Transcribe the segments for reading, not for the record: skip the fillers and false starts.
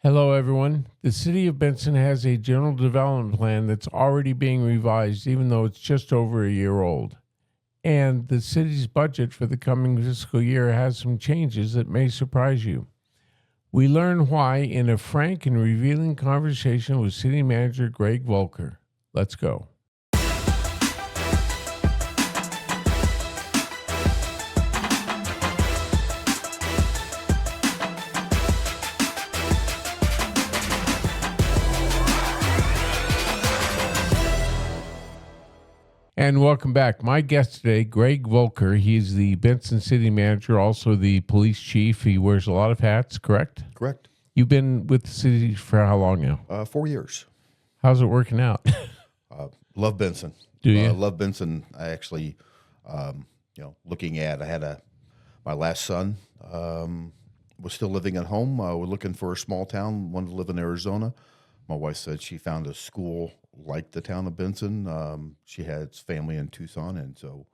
Hello, everyone. The City of Benson has a general development plan that's already being revised, even though it's just over a year old. And the city's budget for the coming fiscal year has some changes that may surprise you. We learn why in a frank and revealing conversation with City Manager Greg Volker. Let's go. And welcome back. My guest today, Greg Volker. He's the Benson City Manager, also the police chief. He wears a lot of hats, correct? Correct. You've been with the city for how long now? 4 years. How's it working out? Love Benson. Do you? Love Benson. I actually, looking at, I had my last son was still living at home. We're looking for a small town, wanted to live in Arizona. My wife said she found a school like the town of Benson. She had family in Tucson, and so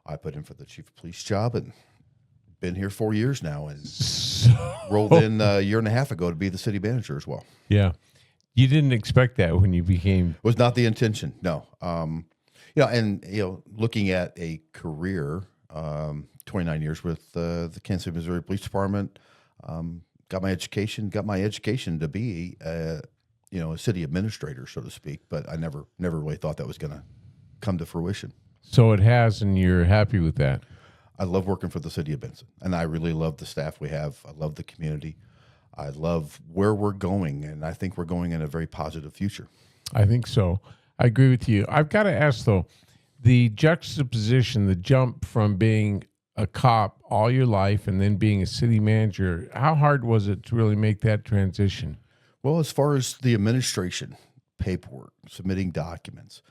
I put in for the chief of police job and been here 4 years now and rolled in a year and a half ago to be the city manager as well. Yeah. You didn't expect that when you became... Was not the intention, no. Looking at a career, 29 years with the Kansas City, Missouri Police Department, got my education to be a city administrator, so to speak, but I never really thought that was going to come to fruition. So it has, and you're happy with that? I love working for the city of Benson, and I really love the staff we have. I love the community. I love where we're going, and I think we're going in a very positive future. I think so. I agree with you. I've got to ask, though, the juxtaposition, the jump from being a cop all your life and then being a city manager, how hard was it to really make that transition? Well, as far as the administration, paperwork, submitting documents,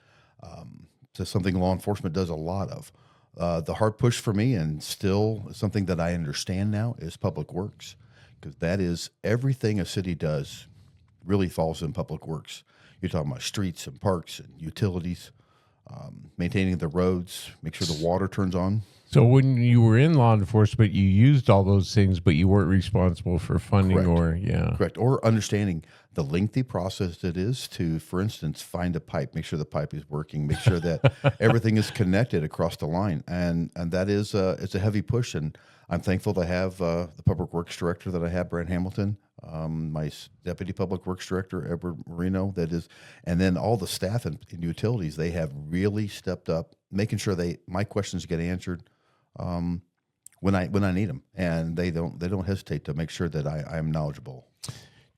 to something law enforcement does a lot of. The hard push for me, and still something that I understand now, is public works, because that is everything a city does really falls in public works. You're talking about streets and parks and utilities, maintaining the roads, make sure the water turns on. So when you were in law enforcement, you used all those things, but you weren't responsible for funding. Correct. Correct. Or understanding the lengthy process it is to, for instance, find a pipe, make sure the pipe is working, make sure that everything is connected across the line. And that is it's a heavy push. And I'm thankful to have the public works director that I have, Brad Hamilton, my deputy public works director, Edward Marino, and then all the staff in utilities. They have really stepped up, making sure my questions get answered when I need them, and they don't hesitate to make sure that I am knowledgeable.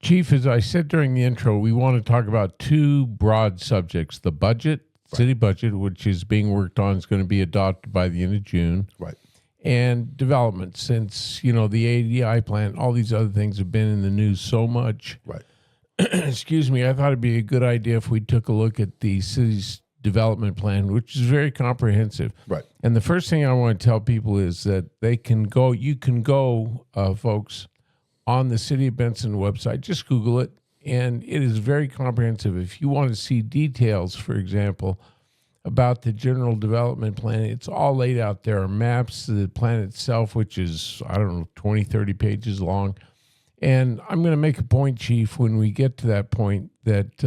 Chief, as I said during the intro, we want to talk about two broad subjects: the budget, city budget, which is being worked on, is going to be adopted by the end of June, right? And development, since the ADI plan, all these other things have been in the news so much. Right. Excuse me. I thought it'd be a good idea if we took a look at the city's development plan, which is very comprehensive. Right. And the first thing I want to tell people is that you can go, folks, on the City of Benson website, just Google it, and it is very comprehensive. If you want to see details, for example, about the general development plan, it's all laid out. There are maps to the plan itself, which is, 20, 30 pages long. And I'm going to make a point, Chief, when we get to that point, that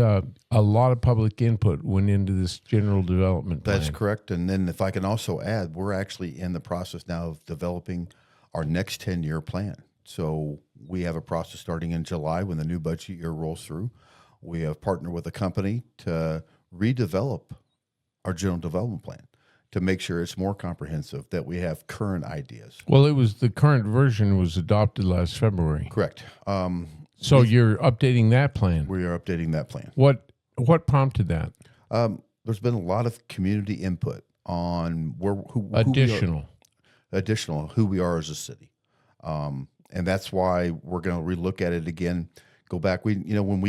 a lot of public input went into this general development plan. That's correct. And then if I can also add, we're actually in the process now of developing our next 10-year plan. So we have a process starting in July when the new budget year rolls through. We have partnered with a company to redevelop our general development plan to make sure it's more comprehensive, that we have current ideas. Well, the current version was adopted last February. Correct. So you're updating that plan. We are updating that plan. What prompted that? There's been a lot of community input on additional who we are as a city, and that's why we're going to relook at it again. Go back. When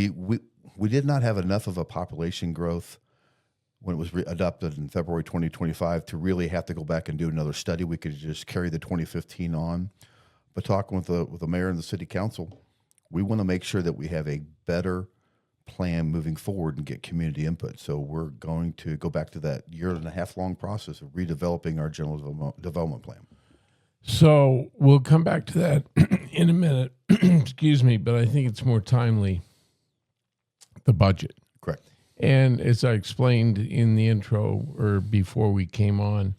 we did not have enough of a population growth when it was adopted in February 2025 to really have to go back and do another study. We could just carry the 2015 on. But talking with the mayor and the city council, we want to make sure that we have a better plan moving forward and get community input. So we're going to go back to that year and a half long process of redeveloping our general development plan. So we'll come back to that in a minute. Excuse me, but I think it's more timely. The budget. Correct. And as I explained in the intro or before we came on,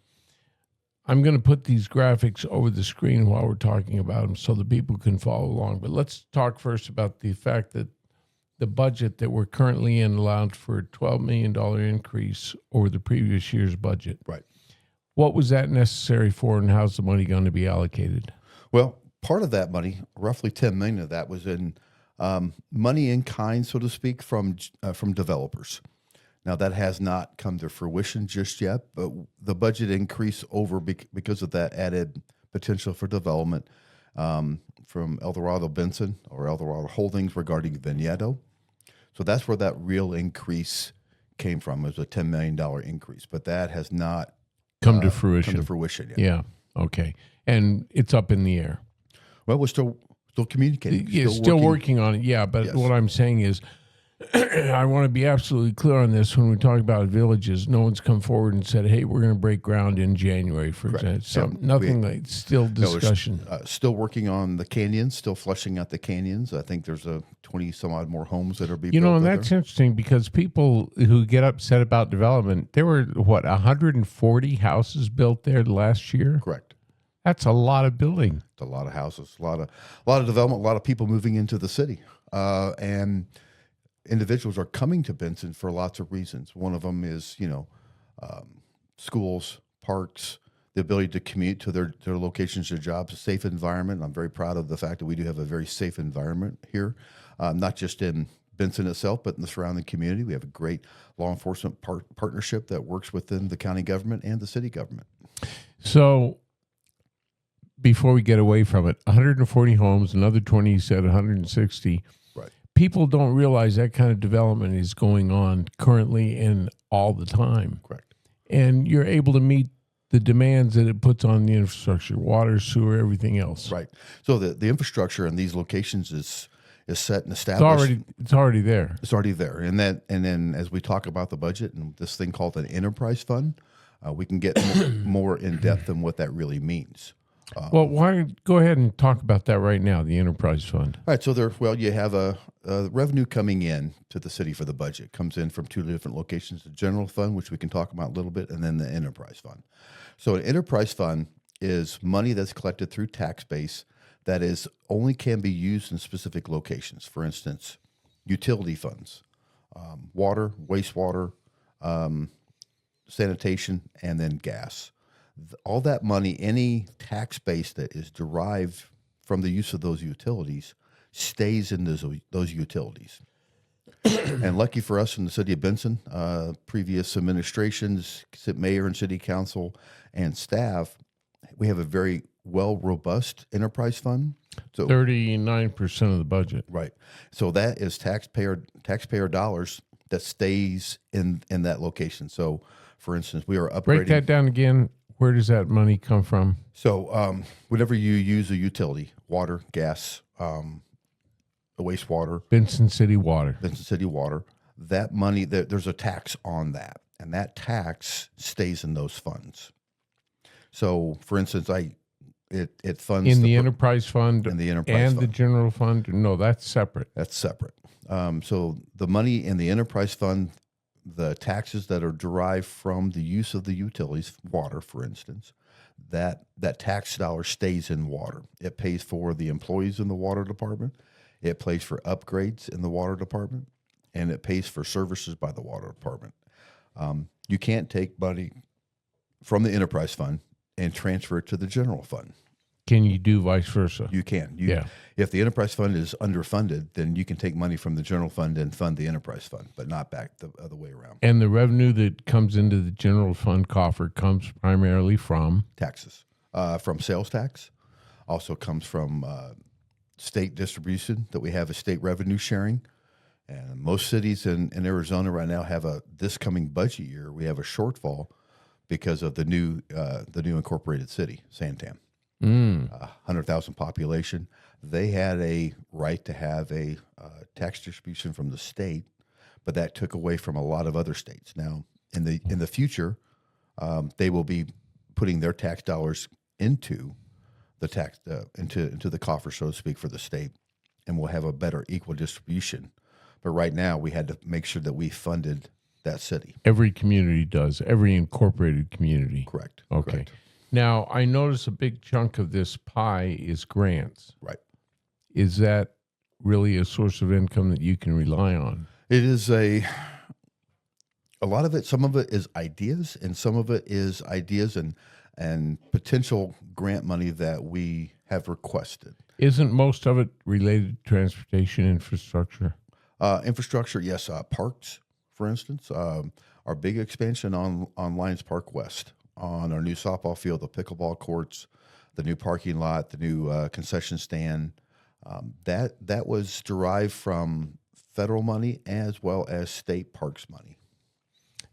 I'm going to put these graphics over the screen while we're talking about them so the people can follow along. But let's talk first about the fact that the budget that we're currently in allowed for a $12 million increase over the previous year's budget. Right. What was that necessary for, and how's the money going to be allocated? Well, part of that money, roughly $10 million of that, was in money in kind, so to speak, from developers. Now, that has not come to fruition just yet, but the budget increase over because of that added potential for development from Eldorado Benson or Eldorado Holdings regarding Vigneto. So that's where that real increase came from. It was a $10 million increase, but that has not come to fruition. Yet. Yeah. Okay. And it's up in the air. Well, we're still communicating. Still working on it. Yeah. But Yes. what I'm saying is, I want to be absolutely clear on this. When we talk about villages, no one's come forward and said, "Hey, we're going to break ground in January," for example. So nothing like still discussion. Still working on the canyons, still flushing out the canyons. I think there's 20 some odd more homes that are being built. And that's interesting because people who get upset about development, there were 140 houses built there last year. Correct. That's a lot of building. It's a lot of houses, a lot of development, a lot of people moving into the city, and individuals are coming to Benson for lots of reasons. One of them is, schools, parks, the ability to commute to their locations, their jobs, a safe environment. I'm very proud of the fact that we do have a very safe environment here, not just in Benson itself, but in the surrounding community. We have a great law enforcement partnership that works within the county government and the city government. So before we get away from it, 140 homes, another 20, you said 160. People don't realize that kind of development is going on currently and all the time. Correct. And you're able to meet the demands that it puts on the infrastructure, water, sewer, everything else. Right. So the infrastructure in these locations is set and established. It's already there. It's already there. And then as we talk about the budget and this thing called an enterprise fund, we can get more in depth on what that really means. Well, why go ahead and talk about that right now, the enterprise fund. All right, so you have a revenue coming in to the city for the budget. Comes in from two different locations: the general fund, which we can talk about a little bit, and then the enterprise fund. So an enterprise fund is money that's collected through tax base that is only can be used in specific locations. For instance, utility funds, water, wastewater, sanitation, and then gas. All that money, any tax base that is derived from the use of those utilities, stays in those utilities. And lucky for us in the city of Benson, previous administrations, mayor and city council and staff, we have a very robust enterprise fund. So 39% of the budget. Right. So that is taxpayer dollars that stays in that location. So, for instance, we are upgrading. Break that down again. Where does that money come from? So whenever you use a utility, water, gas, wastewater. Benson City Water, that money, there's a tax on that. And that tax stays in those funds. So, for instance, it funds in the enterprise fund and the general fund. No, that's separate. That's separate. So the money in the enterprise fund, the taxes that are derived from the use of the utilities, water, for instance, that tax dollar stays in water. It pays for the employees in the water department. It pays for upgrades in the water department, and it pays for services by the water department. You can't take money from the enterprise fund and transfer it to the general fund. Can you do vice versa? You can. Yeah. If the enterprise fund is underfunded, then you can take money from the general fund and fund the enterprise fund, but not back the other way around. And the revenue that comes into the general fund coffer comes primarily from? Taxes. From sales tax. Also comes from state distribution, that we have a state revenue sharing. And most cities in Arizona right now have this coming budget year, we have a shortfall because of the new incorporated city, Santan. 100,000 population. They had a right to have a tax distribution from the state, but that took away from a lot of other states. Now, in the future, they will be putting their tax dollars into the tax into the coffer, so to speak, for the state, and we'll have a better equal distribution. But right now, we had to make sure that we funded that city. Every community does. Every incorporated community. Correct. Okay. Correct. Now, I notice a big chunk of this pie is grants. Right. Is that really a source of income that you can rely on? It is a lot of it. Some of it is ideas, and some of it is ideas and potential grant money that we have requested. Isn't most of it related to transportation infrastructure? Infrastructure, yes. Parks, for instance, our big expansion on Lions Park West, on our new softball field, the pickleball courts, the new parking lot, the new concession stand. That was derived from federal money as well as state parks money.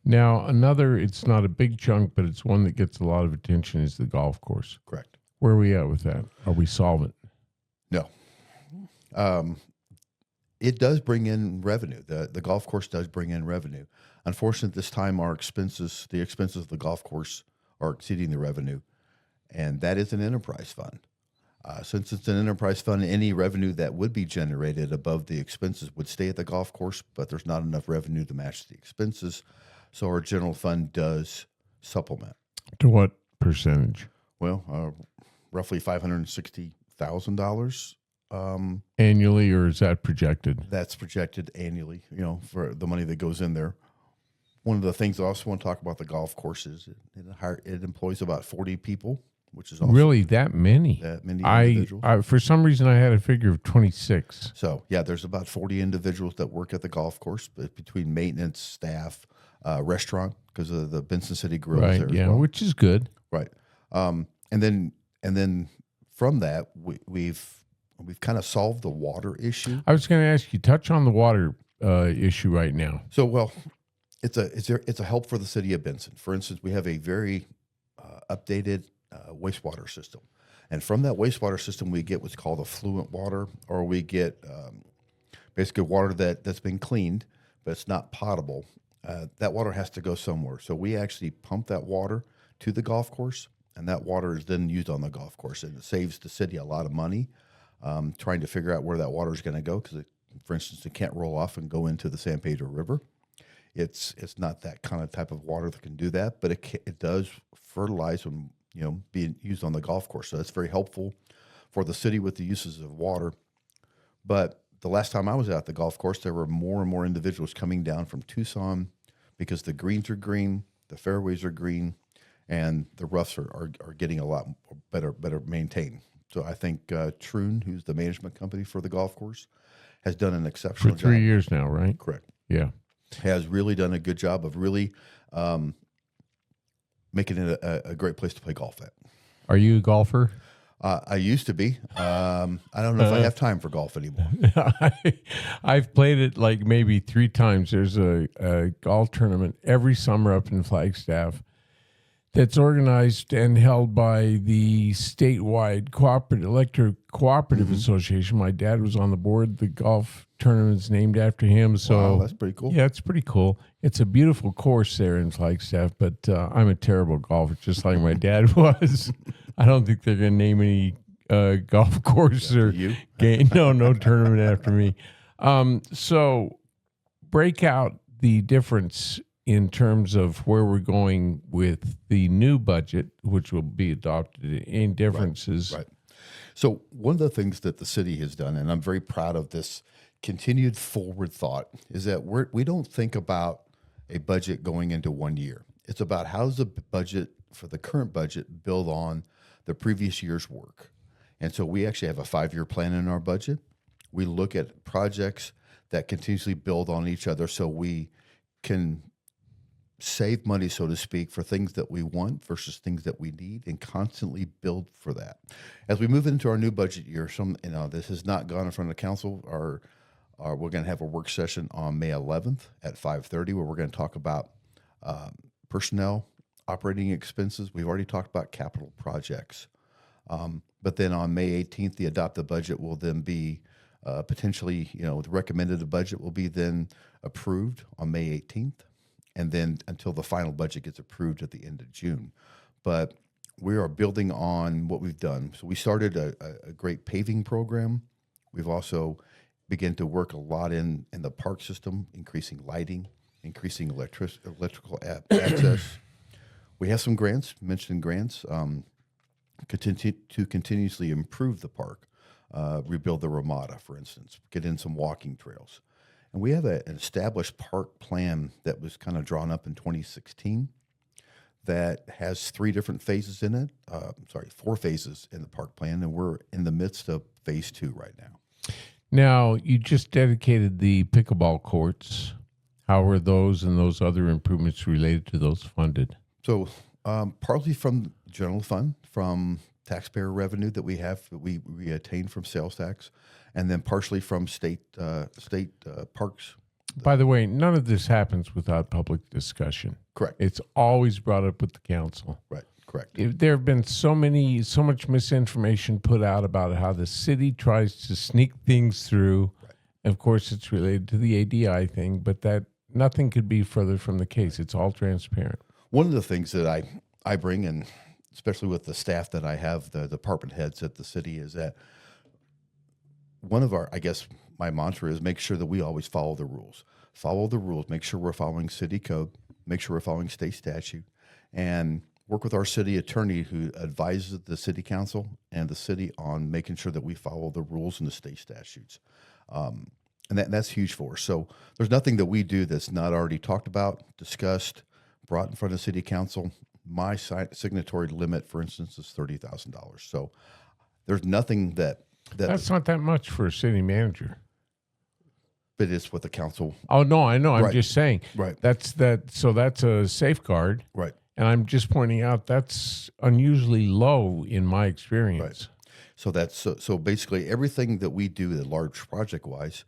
Now, it's not a big chunk, but it's one that gets a lot of attention, is the golf course. Correct. Where are we at with that? Are we solvent? No. It does bring in revenue. The golf course does bring in revenue. Unfortunately, this time the expenses of the golf course are exceeding the revenue, and that is an enterprise fund. Since it's an enterprise fund, any revenue that would be generated above the expenses would stay at the golf course, but there's not enough revenue to match the expenses, so our general fund does supplement. To what percentage? Well, roughly $560,000. Annually, or is that projected? That's projected annually, for the money that goes in there. One of the things I also want to talk about the golf course is it employs about 40 people, which is also really that many. That many individuals. I for some reason I had a figure of 26. So yeah, there's about 40 individuals that work at the golf course, but between maintenance, staff, restaurant, because of the Benson City Grill Right. there Yeah, as well. which is good. Right. And then from that we've kind of solved the water issue. I was going to ask you, touch on the water issue right now. So well, it's a help for the city of Benson. For instance, we have a very updated wastewater system, and from that wastewater system, we get what's called affluent water, or we get basically water that's been cleaned, but it's not potable. That water has to go somewhere, so we actually pump that water to the golf course, and that water is then used on the golf course, and it saves the city a lot of money trying to figure out where that water is going to go, because, for instance, it can't roll off and go into the San Pedro River. It's not that kind of type of water that can do that, but it does fertilize when being used on the golf course. So that's very helpful for the city with the uses of water. But the last time I was at the golf course, there were more and more individuals coming down from Tucson because the greens are green, the fairways are green, and the roughs are getting a lot better maintained. So I think Troon, who's the management company for the golf course, has done an exceptional job. For 3 years now, right? Correct. Yeah. Has really done a good job of really making it a great place to play golf at. Are you a golfer? I used to be. I don't know if I have time for golf anymore. I've played it like maybe 3 times. There's a golf tournament every summer up in Flagstaff that's organized and held by the statewide electric cooperative association. My dad was on the board. The golf tournament's named after him. So wow, that's pretty cool. Yeah, it's pretty cool. It's a beautiful course there in Flagstaff, but I'm a terrible golfer, just like my dad was. I don't think they're going to name any golf course or game. No tournament after me. So break out the difference in terms of where we're going with the new budget, which will be adopted. Any differences? Right. So one of the things that the city has done, and I'm very proud of this continued forward thought, is that we don't think about a budget going into 1 year. It's about how's the budget for the current budget build on the previous year's work. And so we actually have a 5-year plan in our budget. We look at projects that continuously build on each other so we can save money, so to speak, for things that we want versus things that we need, and constantly build for that. As we move into our new budget year, this has not gone in front of the council. We're going to have a work session on May 11th at 5:30, where we're going to talk about personnel, operating expenses. We've already talked about capital projects. But then on May 18th, the adopted budget will then be potentially, the recommended budget will be then approved on May 18th. And then until the final budget gets approved at the end of June. But we are building on what we've done. So we started a great paving program. We've also begun to work a lot in the park system, increasing lighting, increasing electrical access. We have some grants, mentioned grants, continue to continuously improve the park, rebuild the Ramada, for instance, get in some walking trails. And we have an established park plan that was kind of drawn up in 2016 that has 3 different phases in it. 4 phases in the park plan, and we're in the midst of phase 2 right now. Now, you just dedicated the pickleball courts. How are those and those other improvements related to those funded? So partly from general fund, from taxpayer revenue that we have, that we attain from sales tax, and then partially from state parks. By the way, none of this happens without public discussion. Correct. It's always brought up with the council. Right. Correct. There have been so much misinformation put out about how the city tries to sneak things through. Right. Of course, it's related to the ADI thing, but that nothing could be further from the case. It's all transparent. One of the things that I bring, and especially with the staff that I have, the department heads at the city, is that one of my mantra is make sure that we always follow the rules. Follow the rules. Make sure we're following city code. Make sure we're following state statute, and work with our city attorney who advises the city council and the city on making sure that we follow the rules and the state statutes. And that's huge for us. So there's nothing that we do that's not already talked about, discussed, brought in front of city council. My signatory limit, for instance, is $30,000. So there's nothing that's not that much for a city manager. But it's what the council. Oh no, I know. I'm Right. just saying. Right. So that's a safeguard. Right. And I'm just pointing out that's unusually low in my experience. Right. So basically everything that we do, the large project wise,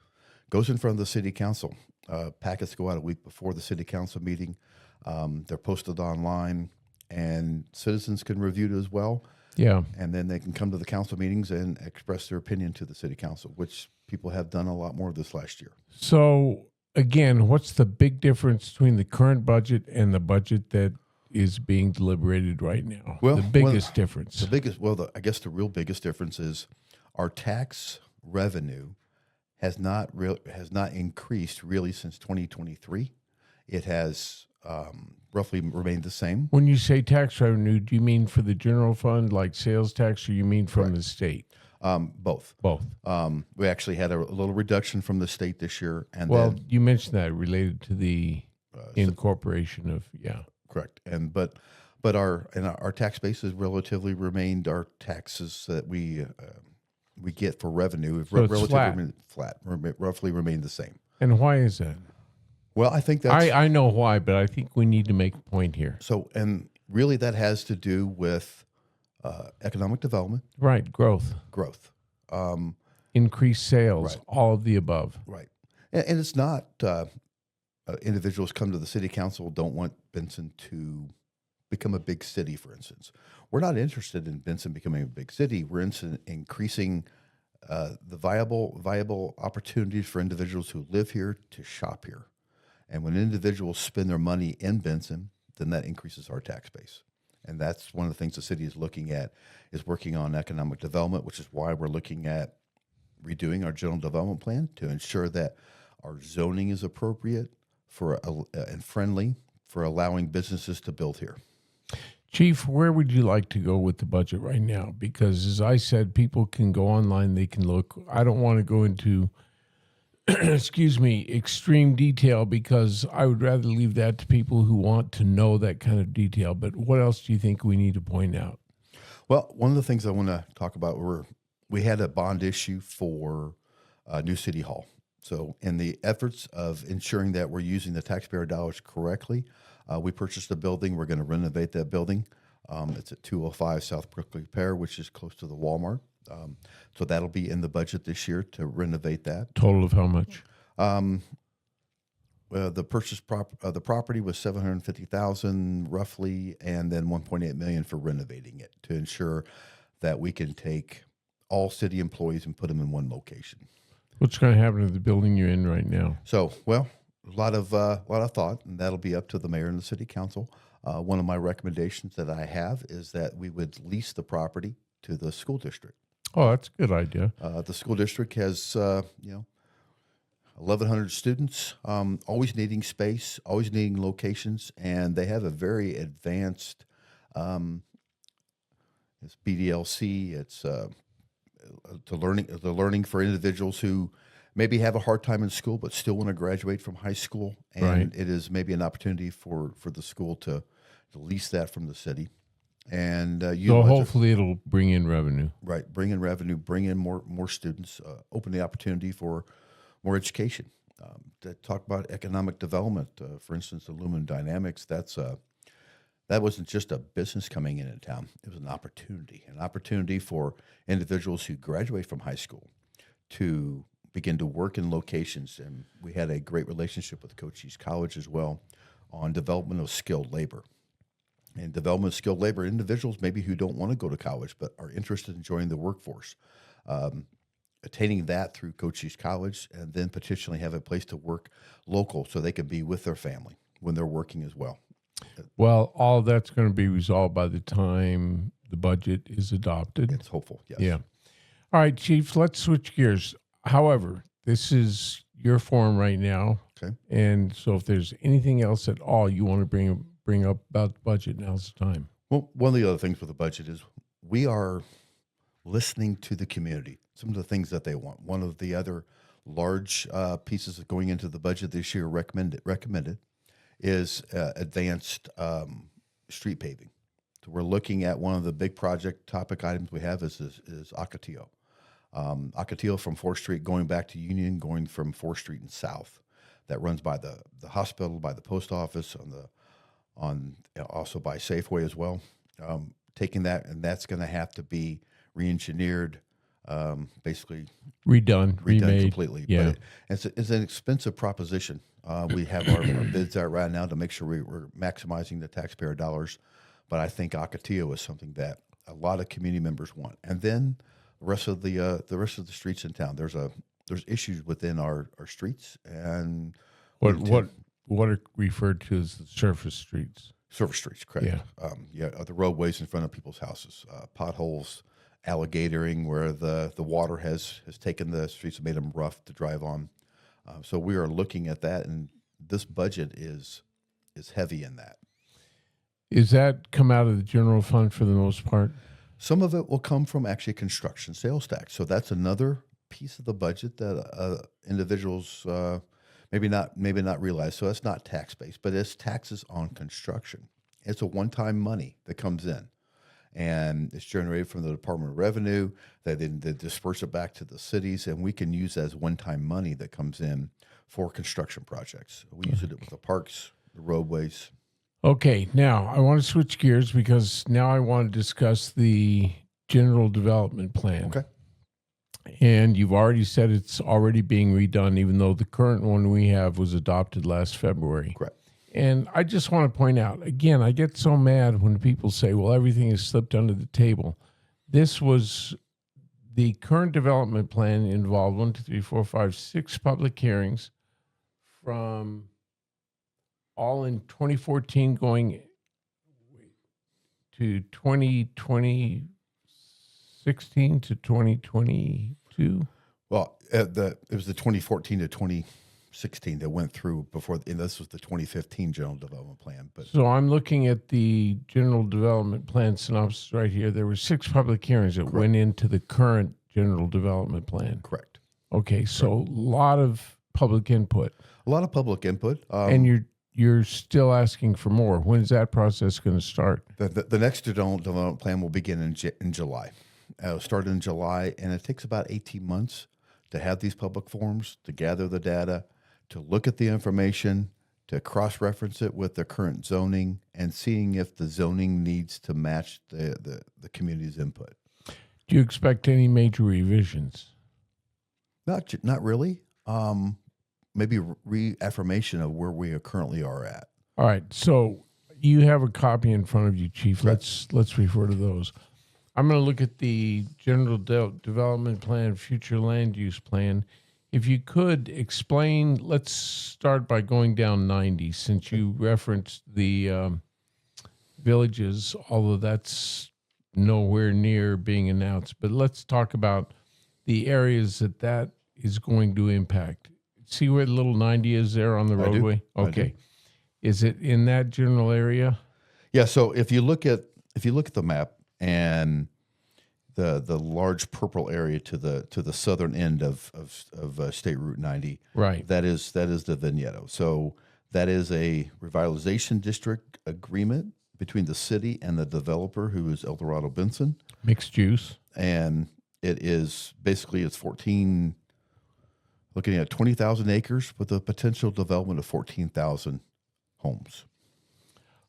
goes in front of the city council. Packets go out a week before the city council meeting. They're posted online, and citizens can review it as well. Yeah. And then they can come to the council meetings and express their opinion to the city council, which people have done a lot more of this last year. So again, what's the big difference between the current budget and the budget that is being deliberated right now? Well, the biggest difference. I guess the real biggest difference is our tax revenue has not increased really since 2023. It has roughly remained the same. When you say tax revenue, do you mean for the general fund, like sales tax, or you mean from Correct. the state? Both. We actually had a little reduction from the state this year, and then, you mentioned that related to the incorporation of correct. And but our tax base has relatively remained. Our taxes that we get for revenue have relatively flat, roughly remained the same. And why is that? Well, I think that's I know why, but I think we need to make a point here. So, and really that has to do with economic development. Right, growth. Increased sales, Right. all of the above. Right. And it's not individuals come to the city council don't want Benson to become a big city, for instance. We're not interested in Benson becoming a big city. We're interested in increasing the viable opportunities for individuals who live here to shop here. And when individuals spend their money in Benson, then that increases our tax base. And that's one of the things the city is looking at, is working on economic development, which is why we're looking at redoing our general development plan to ensure that our zoning is appropriate and friendly for allowing businesses to build here. Chief, where would you like to go with the budget right now? Because as I said, people can go online, they can look. I don't want to go into extreme detail, because I would rather leave that to people who want to know that kind of detail. But what else do you think we need to point out? Well, one of the things I want to talk about, we had a bond issue for new City Hall. So in the efforts of ensuring that we're using the taxpayer dollars correctly, we purchased a building. We're going to renovate that building. It's at 205 South Brooklyn Repair, which is close to the Walmart. So that'll be in the budget this year to renovate that. Total of how much? The the property was $750,000 roughly, and then $1.8 million for renovating it to ensure that we can take all city employees and put them in one location. What's going to happen to the building you're in right now? So, well, a lot of thought, and that'll be up to the mayor and the city council. one of my recommendations that I have is that we would lease the property to the school district. Oh, that's a good idea. The school district has, 1,100 students, always needing space, always needing locations, and they have a very advanced, it's BDLC. It's the learning for individuals who maybe have a hard time in school but still want to graduate from high school, and Right. it is maybe an opportunity for the school to lease that from the city and So utilize it. hopefully it'll bring in revenue. Right, bring in revenue, bring in more students, open the opportunity for more education. To talk about economic development, for instance, the Lumen Dynamics. That wasn't just a business coming in town; it was an opportunity for individuals who graduate from high school to begin to work in locations. And we had a great relationship with Cochise College as well on development of skilled labor. And development of skilled labor, individuals maybe who don't want to go to college but are interested in joining the workforce, attaining that through Cochise College, and then potentially have a place to work local so they can be with their family when they're working as well. Well, all of that's going to be resolved by the time the budget is adopted. It's hopeful, yes. Yeah. All right, Chief, let's switch gears. However, this is your forum right now. Okay. And so if there's anything else at all you want to bring up about the budget, now's the time. Well, one of the other things with the budget is we are listening to the community, some of the things that they want. One of the other large pieces of going into the budget this year recommended is advanced street paving. So we're looking at one of the big project topic items we have is Ocotillo. Ocotillo from 4th Street going back to Union, going from 4th Street and south. That runs by the hospital, by the post office, also by Safeway as well. Taking that, and that's going to have to be re-engineered, basically Redone, remade. completely. Yeah. But it's an expensive proposition. We have our bids out right now to make sure we're maximizing the taxpayer dollars. But I think Ocotillo is something that a lot of community members want. And then the rest of the streets in town. There's issues within our streets, and What are referred to as the surface streets? Surface streets, correct? Yeah. The roadways in front of people's houses, potholes, alligatoring where the water has taken the streets and made them rough to drive on. So we are looking at that, and this budget is heavy in that. Is that come out of the general fund for the most part? Some of it will come from actually construction sales tax. So that's another piece of the budget that individuals maybe not realize. So that's not tax based, but it's taxes on construction. It's a one-time money that comes in, and it's generated from the Department of Revenue. They disperse it back to the cities, and we can use that as one-time money that comes in for construction projects. We use it with the parks, the roadways. Okay, now I want to switch gears because now I want to discuss the general development plan. Okay. And you've already said it's already being redone, even though the current one we have was adopted last February. Correct. And I just want to point out, again, I get so mad when people say, well, everything is slipped under the table. This was the current development plan involved 6 public hearings from all in 2014 going to 2016 to 2022. Well, it was the 2014 to 2016 that went through before, and this was the 2015 general development plan. But So I'm looking at the general development plan synopsis right here. There were 6 public hearings that went into the current general development plan. correct, Okay, so a lot of public input, a lot of public input, and you're still asking for more. When is that process going to start? The next general development plan will begin in July. It'll start in July, and it takes about 18 months to have these public forums, to gather the data, to look at the information, to cross-reference it with the current zoning, and seeing if the zoning needs to match the community's input. Do you expect any major revisions? Not really. Maybe reaffirmation of where we currently are at. All right, so you have a copy in front of you, Chief. Let's refer to those. I'm going to look at the general development plan, future land use plan. If you could explain, let's start by going down 90, since you referenced the villages, although that's nowhere near being announced. But let's talk about the areas that is going to impact. See where the little 90 is there on the I do. roadway? I do. Okay. Is it in that general area? Yeah. So if you look at the map and the large purple area to the southern end of State Route 90, Right. that is the Vigneto. So that is a revitalization district agreement between the city and the developer, who is Eldorado Benson, Mixed use. and it is basically it's 14, looking at 20,000 acres with a potential development of 14,000 homes.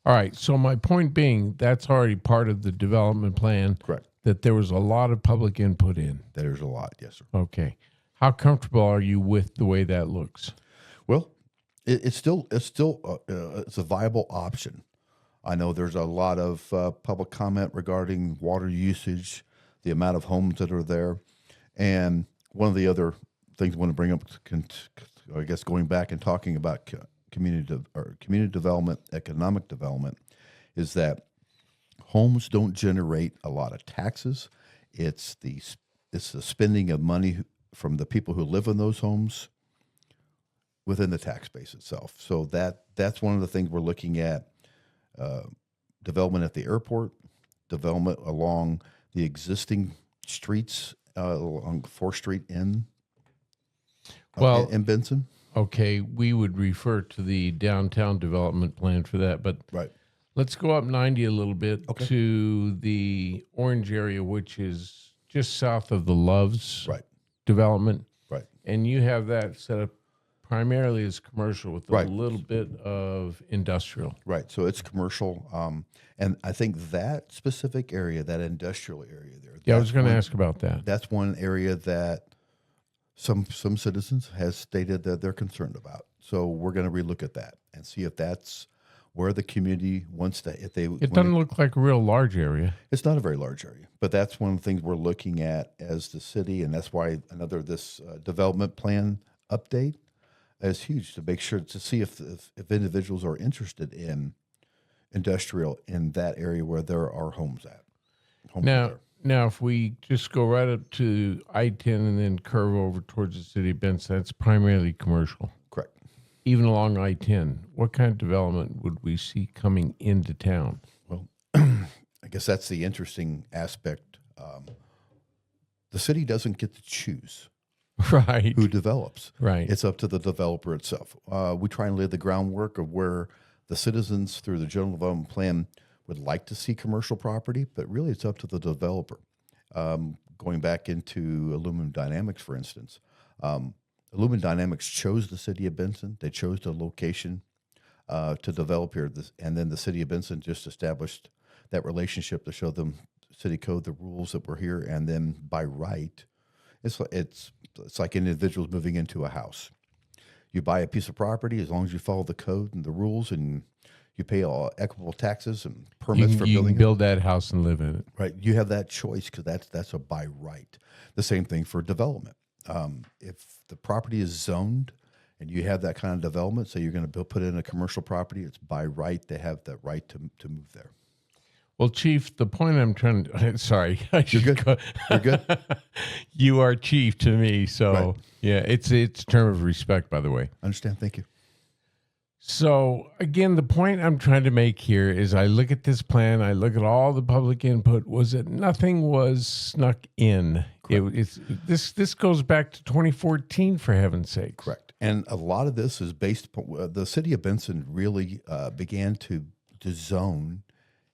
All right. So my point being, that's already part of the development plan. Correct. That there was a lot of public input in. There's a lot, yes, sir. Okay. How comfortable are you with the way that looks? Well, it's still it's a viable option. I know there's a lot of public comment regarding water usage, the amount of homes that are there, and one of the other things I want to bring up, I guess, going back and talking about community development, economic development, is that homes don't generate a lot of taxes. It's the spending of money from the people who live in those homes within the tax base itself. So that's one of the things we're looking at. Development at the airport, development along the existing streets along 4th Street in Benson. Okay, we would refer to the downtown development plan for that, but Right. let's go up 90 a little bit Okay. to the orange area, which is just south of the Loves Right. development. Right. And you have that set up primarily as commercial with a Right. little bit of industrial. Right. So it's commercial. And I think that specific area, that industrial area there. Yeah, I was going to ask about that. That's one area that some citizens has stated that they're concerned about. So we're going to relook at that and see if that's where the community wants to. It doesn't look like a real large area. It's not a very large area, but that's one of the things we're looking at as the city, and that's why this development plan update is huge, to make sure to see if individuals are interested in industrial in that area where there are homes at. Now, if we just go right up to I-10 and then curve over towards the city of Benson, that's primarily commercial. Correct. Even along I-10, what kind of development would we see coming into town? Well, I guess that's the interesting aspect. The city doesn't get to choose Right. who develops. Right. It's up to the developer itself. We try and lay the groundwork of where the citizens, through the general development plan, would like to see commercial property, but really it's up to the developer. Going back into Aluminum Dynamics, for instance, Aluminum Dynamics chose the city of Benson. They chose the location to develop here, and then the city of Benson just established that relationship to show them city code, the rules that were here, and then by right, it's like individuals moving into a house. You buy a piece of property as long as you follow the code and the rules, and you pay all equitable taxes and permits for You building. can build that house and live in it. Right, you have that choice because that's a by right. The same thing for development. If the property is zoned and you have that kind of development, so you're going to put in a commercial property, it's by right. They have that right to move there. Well, Chief, the point I'm trying to, sorry. You're good. You're good. You are Chief to me. So, Right. Yeah, it's a term of respect, by the way. Understand. Thank you. So, again, the point I'm trying to make here is I look at this plan, I look at all the public input, was that nothing was snuck in. This goes back to 2014, for heaven's sake. Correct. And a lot of this is based upon the city of Benson really began to zone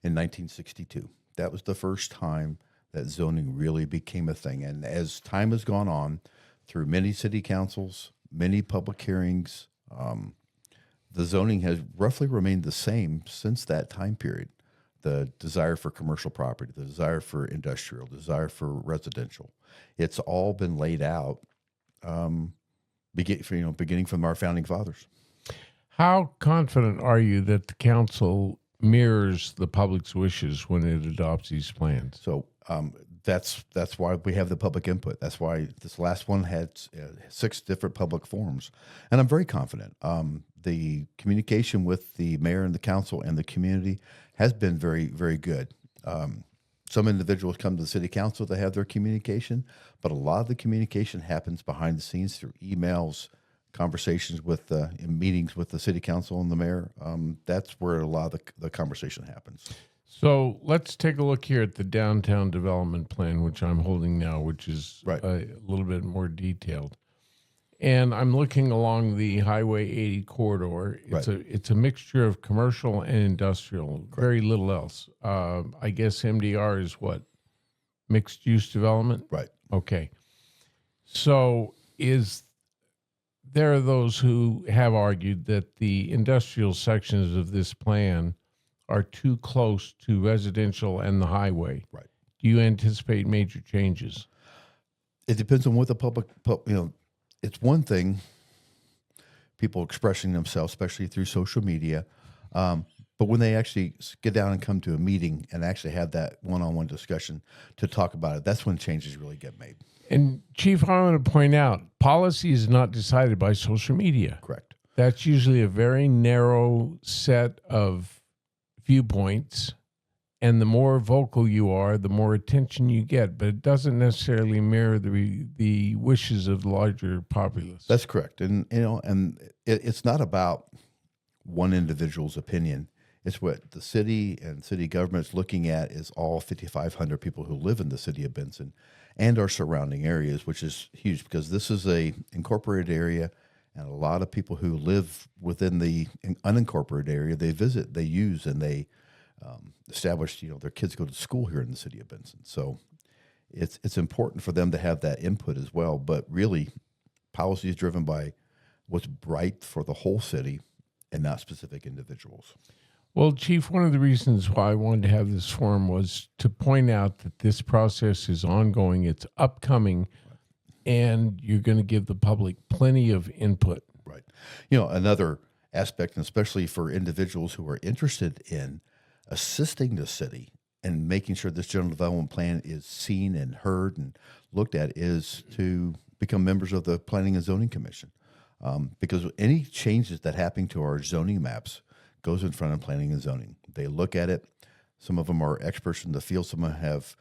in 1962. That was the first time that zoning really became a thing. And as time has gone on, through many city councils, many public hearings, the zoning has roughly remained the same since that time period. The desire for commercial property, the desire for industrial, desire for residential. It's all been laid out, beginning from our founding fathers. How confident are you that the council mirrors the public's wishes when it adopts these plans? So that's why we have the public input. That's why this last one had 6 different public forums, and I'm very confident. The communication with the mayor and the council and the community has been very, very good. Some individuals come to the city council to have their communication, but a lot of the communication happens behind the scenes through emails, conversations with in meetings with the city council and the mayor. That's where a lot of the conversation happens. So let's take a look here at the downtown development plan, which I'm holding now, which is Right. a little bit more detailed. And I'm looking along the Highway 80 corridor. It's a mixture of commercial and industrial. Very little else. I guess MDR is what? Mixed use development? Right. Okay. So there are those who have argued that the industrial sections of this plan are too close to residential and the highway. Right. Do you anticipate major changes? It depends on what the public, it's one thing, people expressing themselves, especially through social media. But when they actually get down and come to a meeting and actually have that one-on-one discussion to talk about it, that's when changes really get made. And Chief, I want to point out, policy is not decided by social media. Correct. That's usually a very narrow set of viewpoints, and the more vocal you are, the more attention you get. But it doesn't necessarily mirror the wishes of the larger populace. That's correct, and it's not about one individual's opinion. It's what the city and city government is looking at is all 5,500 people who live in the city of Benson and our surrounding areas, which is huge because this is a incorporated area. And a lot of people who live within the unincorporated area, they visit, they use, and they establish, their kids go to school here in the city of Benson. So it's important for them to have that input as well. But really, policy is driven by what's right for the whole city and not specific individuals. Well, Chief, one of the reasons why I wanted to have this forum was to point out that this process is ongoing, it's upcoming, and you're going to give the public plenty of input. Right. Another aspect, and especially for individuals who are interested in assisting the city and making sure this general development plan is seen and heard and looked at, is to become members of the Planning and Zoning Commission. Because any changes that happen to our zoning maps goes in front of Planning and Zoning. They look at it. Some of them are experts in the field. Some have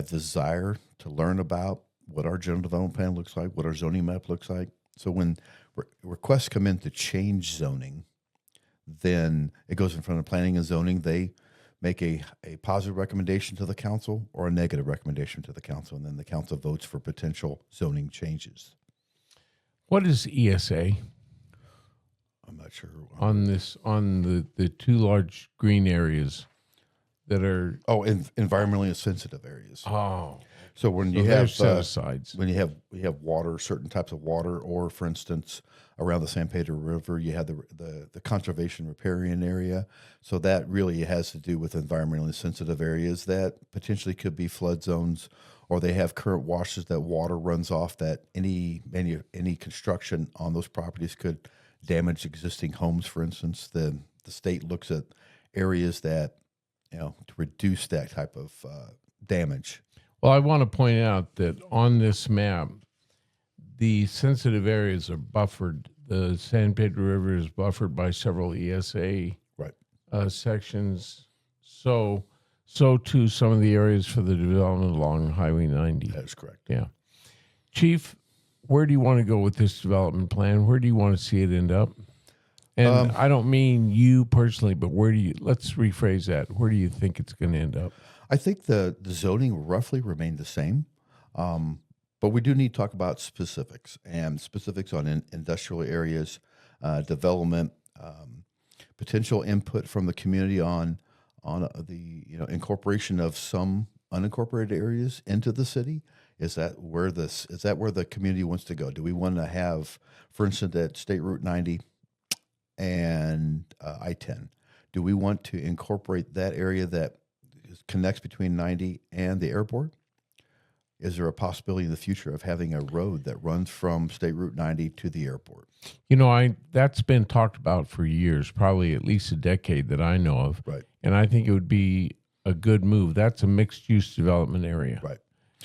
desire to learn about what our general development plan looks like, what our zoning map looks like. So when requests come in to change zoning, then it goes in front of Planning and Zoning. They make a positive recommendation to the council or a negative recommendation to the council, and then the council votes for potential zoning changes. What is ESA? I'm not sure. On the 2 large green areas that are environmentally sensitive areas. Oh. So when you have set-asides. when you have water, certain types of water, or for instance, around the San Pedro River, you have the conservation riparian area. So that really has to do with environmentally sensitive areas that potentially could be flood zones, or they have current washes that water runs off, that any construction on those properties could damage existing homes. For instance, the state looks at areas that to reduce that type of damage. Well, I want to point out that on this map, the sensitive areas are buffered. The San Pedro River is buffered by several ESA sections. So too some of the areas for the development along Highway 90. That is correct. Yeah. Chief, where do you want to go with this development plan? Where do you want to see it end up? And I don't mean you personally, but let's rephrase that. Where do you think it's going to end up? I think the zoning will roughly remain the same, but we do need to talk about specifics on industrial areas, development, potential input from the community on the incorporation of some unincorporated areas into the city. Is that where the community wants to go? Do we want to have, for instance, at State Route 90 and I-10? Do we want to incorporate that area that connects between 90 and the airport? Is there a possibility in the future of having a road that runs from State Route 90 to the airport? That's been talked about for years, probably at least a decade that I know of. Right. And I think it would be a good move. That's a mixed-use development area. Right.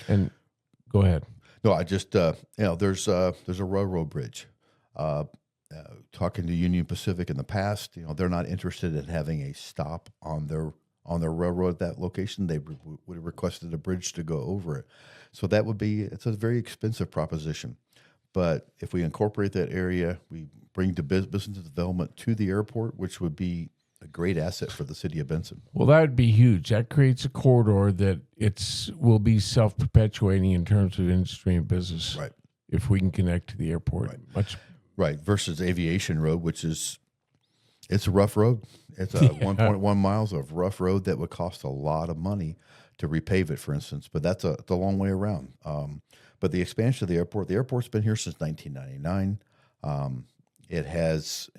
And go ahead. No, I just there's a railroad bridge. Uh, Talking to Union Pacific in the past, they're not interested in having a stop on their railroad at that location. They would have requested a bridge to go over it. So it's a very expensive proposition. But if we incorporate that area, we bring business development to the airport, which would be a great asset for the city of Benson. Well, that would be huge. That creates a corridor that will be self-perpetuating in terms of industry and business. Right. If we can connect to the airport. Right. Versus Aviation Road, it's a rough road. It's 1.1 miles of rough road that would cost a lot of money to repave it, for instance. But it's a long way around. But the expansion of the airport's been here since 1999. It has,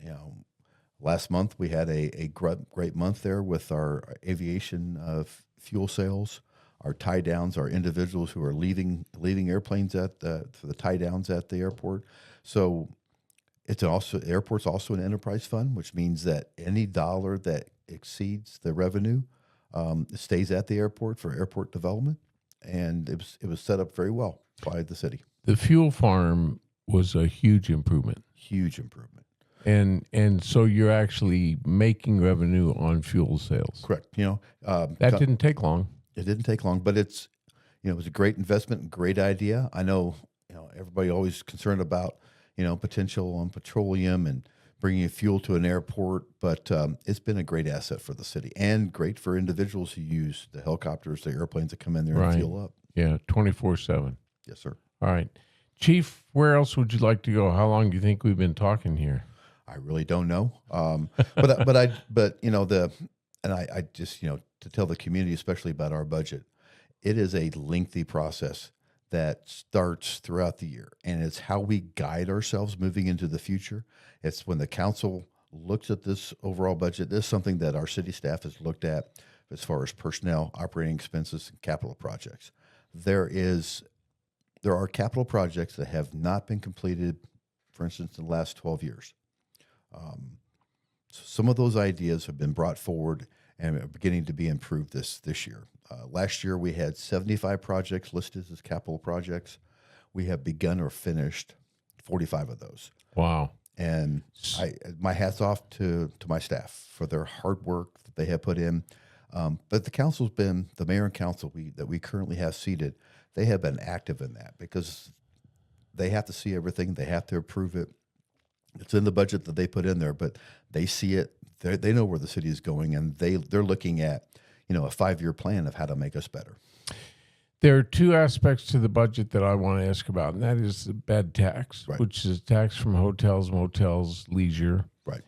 last month we had a great month there with our aviation fuel sales, our tie downs, our individuals who are leaving airplanes for the tie downs at the airport. So the airport's also an enterprise fund, which means that any dollar that exceeds the revenue stays at the airport for airport development, and it was set up very well by the city. The fuel farm was a huge improvement. Huge improvement. And so you're actually making revenue on fuel sales. Correct. That didn't take long. It didn't take long, but it was a great investment and great idea. I know, everybody always concerned about, potential on petroleum and bringing fuel to an airport, but it's been a great asset for the city and great for individuals who use the helicopters, the airplanes that come in there and fuel up. Yeah, 24/7. Yes, sir. All right. Chief, where else would you like to go? How long do you think we've been talking here? I really don't know. I just, to tell the community, especially about our budget, it is a lengthy process that starts throughout the year, and it's how we guide ourselves moving into the future. It's when the council looks at this overall budget. This is something that our city staff has looked at as far as personnel, operating expenses, and capital projects. There are capital projects that have not been completed, for instance, in the last 12 years. Some of those ideas have been brought forward and are beginning to be improved this year. Last year, we had 75 projects listed as capital projects. We have begun or finished 45 of those. Wow. And my hat's off to my staff for their hard work that they have put in. But the mayor and council that we currently have seated, they have been active in that because they have to see everything. They have to approve it. It's in the budget that they put in there, but they see it. They know where the city is going, and they're looking at a 5-year plan of how to make us better. There are two aspects to the budget that I want to ask about, and that is the bed tax, which is tax from hotels, motels, leisure. Right.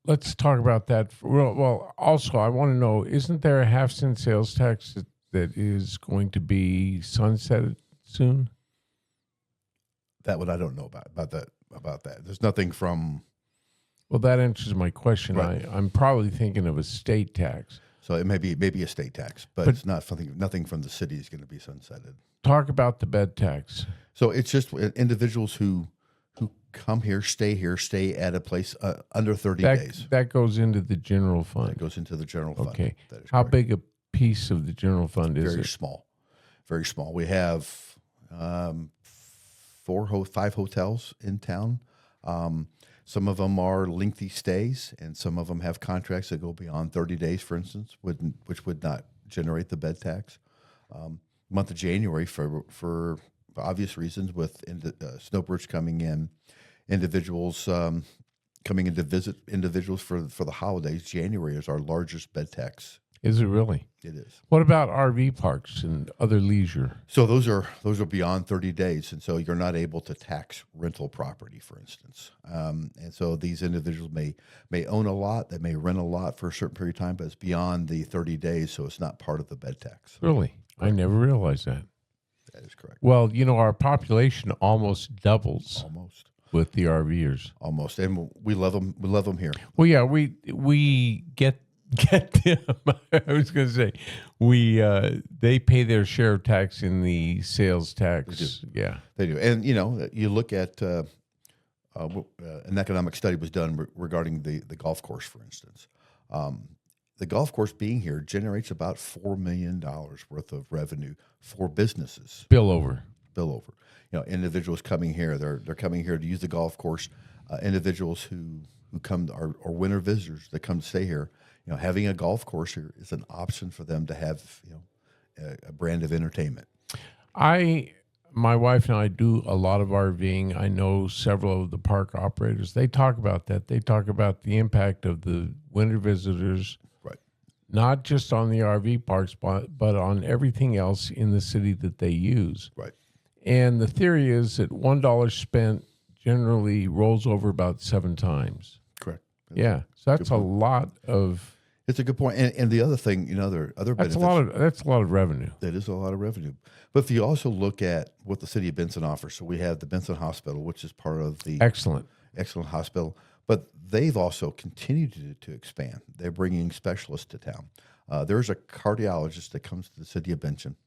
Let's talk about that. Well, also, I want to know, isn't there a half-cent sales tax that is going to be sunsetted soon? That one I don't know about that. There's nothing from... Well, that answers my question. Right. I'm probably thinking of a state tax. So it may be a state tax, but it's not nothing from the city is going to be sunsetted. Talk about the bed tax. So it's just individuals who come here, stay at a place under 30 days. That goes into the general fund. That goes into the general fund. Okay. That is How correct. big a piece of the general fund is Very it? small. Very small. We have 5 hotels in town. Some of them are lengthy stays, and some of them have contracts that go beyond 30 days, for instance, which would not generate the bed tax. Month of January, for obvious reasons, with snowbirds coming in, individuals coming in to visit individuals for the holidays, January is our largest bed tax. Is it really? It is. What about RV parks and other leisure? So those are beyond 30 days, and so you're not able to tax rental property, for instance. And so these individuals may own a lot, they may rent a lot for a certain period of time, but it's beyond the 30 days, so it's not part of the bed tax. Really? Correct. I never realized that. That is correct. Well, our population almost doubles. Almost. With the RVers. Almost, and we love them. We love them here. Well, yeah, we get them. I was going to say they pay their share of tax in the sales tax. Yeah, they do. And you look at an economic study was done regarding the golf course, for instance. the golf course being here generates about $4 million worth of revenue for businesses. Spillover. Individuals coming here, they're coming here to use the golf course. Individuals who come are winter visitors that come to stay here. Having a golf course here is an option for them to have a brand of entertainment. My wife and I do a lot of RVing. I know several of the park operators. They talk about that. They talk about the impact of the winter visitors, right? Not just on the RV parks, but on everything else in the city that they use. Right. And the theory is that $1 spent generally rolls over about 7 times. Correct. So that's a lot of. It's a good point. And the other thing, there are other benefits. That's a lot of revenue. That is a lot of revenue. But if you also look at what the city of Benson offers, so we have the Benson Hospital, which is part of the excellent hospital, but they've also continued to expand. They're bringing specialists to town. There's a cardiologist that comes to the city of Benson.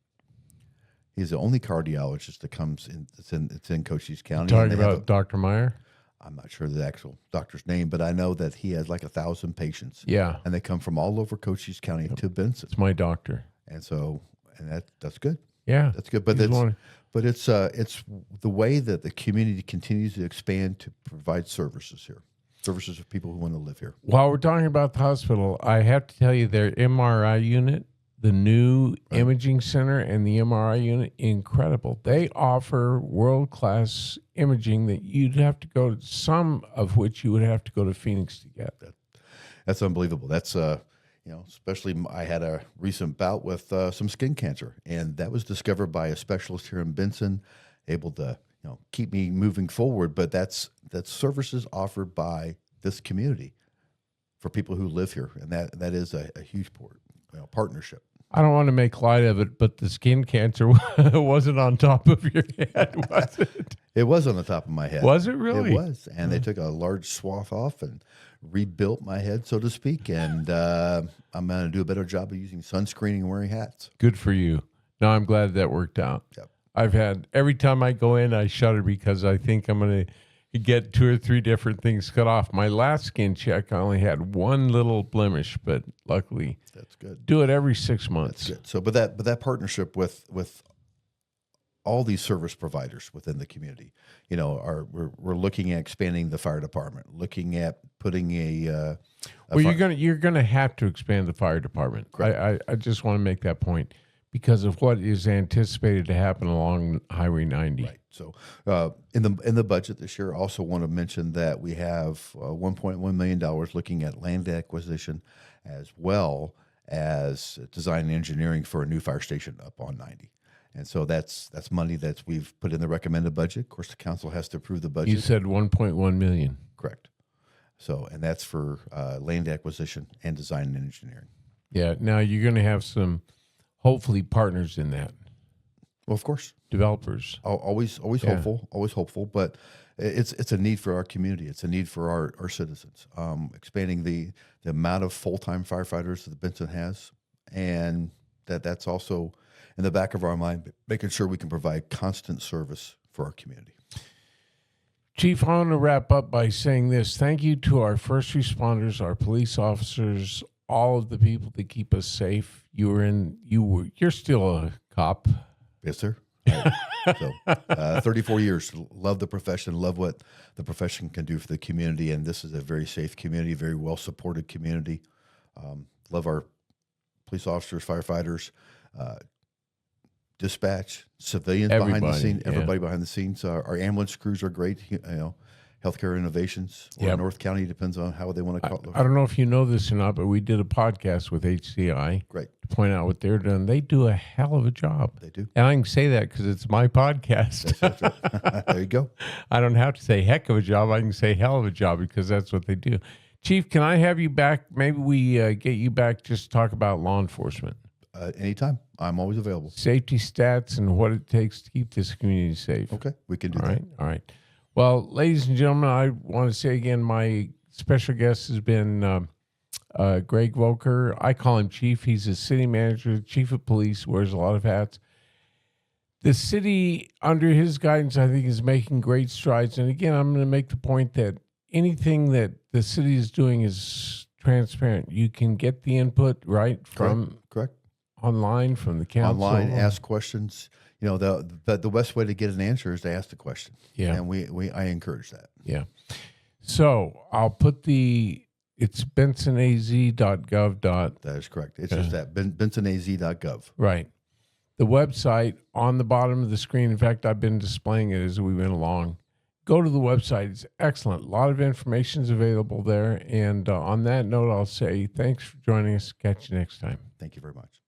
He's the only cardiologist that comes in. It's in Cochise County. Talking about Dr. Meyer? I'm not sure the actual doctor's name, but I know that he has like 1,000 patients. Yeah. And they come from all over Cochise County to Benson. It's my doctor. And that's good. Yeah. That's good. But it's the way that the community continues to expand to provide services here. Services for people who want to live here. While we're talking about the hospital, I have to tell you their MRI unit, the new imaging center and the MRI unit, incredible. They offer world-class imaging that you'd have to go to, some of which you would have to go to Phoenix to get. That's unbelievable. That's, especially I had a recent bout with some skin cancer, and that was discovered by a specialist here in Benson, able to, keep me moving forward. But that's services offered by this community for people who live here, and that is a huge partnership. I don't want to make light of it, but the skin cancer wasn't on top of your head, was it? It was on the top of my head. Was it really? It was. And they took a large swath off and rebuilt my head, so to speak. And I'm going to do a better job of using sunscreening and wearing hats. Good for you. No, I'm glad that worked out. Yep. Every time I go in, I shudder because I think I'm going to get 2 or 3 different things cut off. My last skin check, I only had one little blemish, but luckily, that's good. Do it every 6 months. That's good. So, but that partnership with all these service providers within the community, we're looking at expanding the fire department, looking at putting you're gonna have to expand the fire department. I just want to make that point because of what is anticipated to happen along Highway 90. Right. So in the budget this year, I also want to mention that we have $1.1 million looking at land acquisition as well as design and engineering for a new fire station up on 90. And so that's money that we've put in the recommended budget. Of course, the council has to approve the budget. You said 1.1 million. Correct. So, and that's for land acquisition and design and engineering. Yeah. Now you're going to have some, hopefully, partners in that. Well, of course, developers. Always hopeful. But it's a need for our community. It's a need for our citizens. Expanding the amount of full-time firefighters that Benson has, and that's also in the back of our mind, making sure we can provide constant service for our community. Chief, I want to wrap up by saying this. Thank you to our first responders, our police officers, all of the people that keep us safe. You're still a cop. Yes, sir. 34 years. Love the profession. Love what the profession can do for the community. And this is a very safe community, very well-supported community. Love our police officers, firefighters, dispatch, civilians behind the scene, everybody behind the scenes. Our ambulance crews are great. Healthcare innovations or North County, depends on how they want to call it. I don't know if you know this or not, but we did a podcast with HCI. Great. To point out what they're doing. They do a hell of a job. They do. And I can say that because it's my podcast. That's right. There you go. I don't have to say heck of a job. I can say hell of a job because that's what they do. Chief, can I have you back? Maybe we get you back just to talk about law enforcement. Anytime. I'm always available. Safety stats and what it takes to keep this community safe. Okay. We can do that. All right. Well, ladies and gentlemen, I want to say again, my special guest has been Greg Volker. I call him Chief. He's a city manager, chief of police, wears a lot of hats. The city, under his guidance, I think, is making great strides. And again, I'm going to make the point that anything that the city is doing is transparent. You can get the input right from Correct. online, from the council. Online, ask questions. You know, the best way to get an answer is to ask the question. Yeah. And I encourage that. Yeah. So I'll put it's bensonaz.gov. That is correct. It's just that bensonaz.gov. Right. The website on the bottom of the screen. In fact, I've been displaying it as we went along. Go to the website. It's excellent. A lot of information is available there. And on that note, I'll say thanks for joining us. Catch you next time. Thank you very much.